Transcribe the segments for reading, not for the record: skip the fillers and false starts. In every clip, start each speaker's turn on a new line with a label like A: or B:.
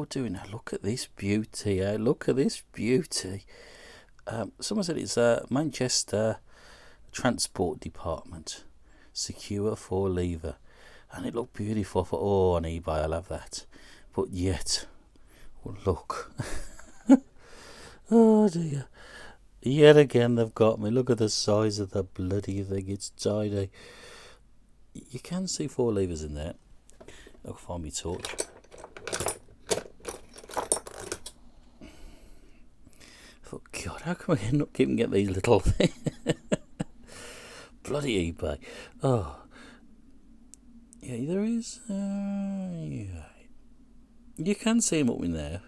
A: you're doing now. Look at this beauty, eh? Look at this beauty. Someone said it's Manchester Transport Department. Secure 4-lever. And it looked beautiful. I thought, oh, on eBay I'll have that. But yet, oh, look. Oh dear. Yet again they've got me. Look at the size of the bloody thing. It's tiny. You can see 4 levers in there. I'll find me torch. I thought, God, how come I not keep get these little things? Bloody eBay. Oh. Yeah, there is. Yeah. You can see them up in there,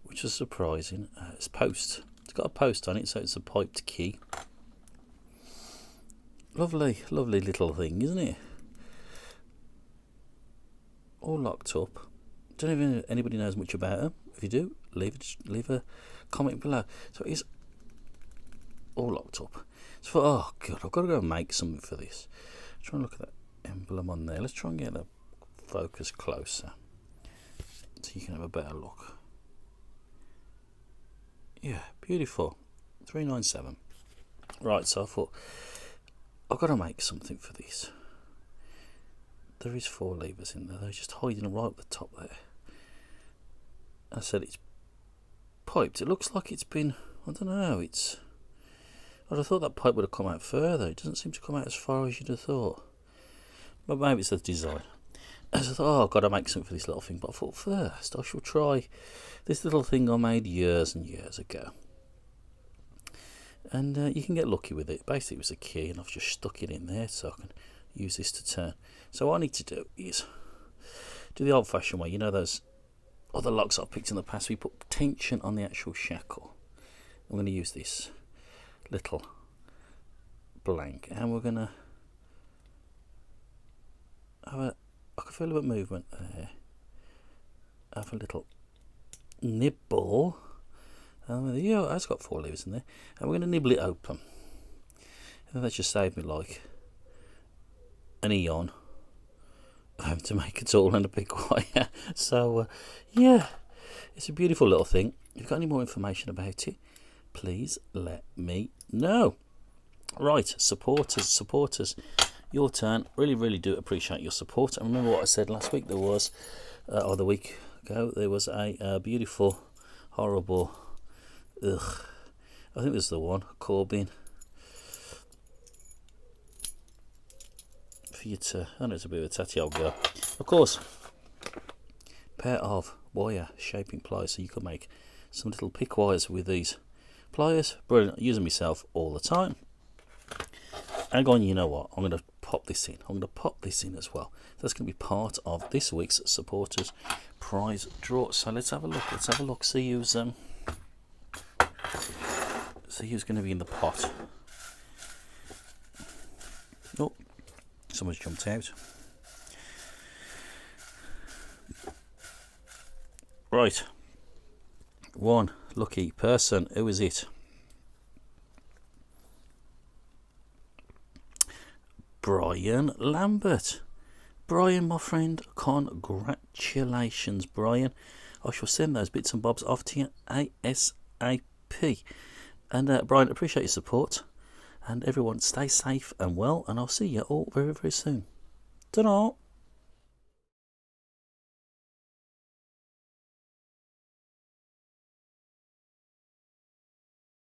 A: which is surprising. It's post. It's got a post on it, so it's a piped key. Lovely, lovely little thing, isn't it? All locked up. Don't even know if anybody knows much about them. If you do, leave a comment below. So it's all locked up. So oh God, I've got to go and make something for this. Try and look at that emblem on there. Let's try and get the focus closer, so you can have a better look. Yeah, beautiful. 397. Right, so I thought I've got to make something for this. There is 4 levers in there. They're just hiding right at the top there. I said it's piped. It looks like it's been, I don't know, it's, I'd have thought that pipe would have come out further. It doesn't seem to come out as far as you'd have thought. But maybe it's the design. As I thought, oh, I've got to make something for this little thing. But I thought first I shall try this little thing I made years and years ago. And you can get lucky with it. Basically it was a key and I've just stuck it in there so I can use this to turn. So what I need to do is do the old fashioned way. You know those other locks I've picked in the past, we put tension on the actual shackle. I'm going to use this little blank and we're going to have a, I can feel a bit of movement there. Have a little nibble. And yeah, it's got 4 levers in there. And we're going to nibble it open. And that just saved me like an eon to make it all in a big wire. So yeah, it's a beautiful little thing. If you've got any more information about it, please let me know. Right, supporters, your turn. Really do appreciate your support. And remember what I said last week, there was or the week ago, there was a beautiful, horrible, I think this is the one, Corbin, for you to, I know it's a bit of a tatty old girl. Of course, pair of wire shaping pliers, so you can make some little pick wires with these pliers. Brilliant, I use them myself all the time. And going, you know what, I'm going to pop this in. I'm going to pop this in as well. That's going to be part of this week's supporters prize draw. So let's have a look. See who's going to be in the pot. Oh, someone's jumped out. Right, one lucky person. Who is it? Brian Lambert. Brian, my friend, congratulations, Brian. I shall send those bits and bobs off to you ASAP. And Brian, appreciate your support. And everyone, stay safe and well. And I'll see you all very soon. Ta-da!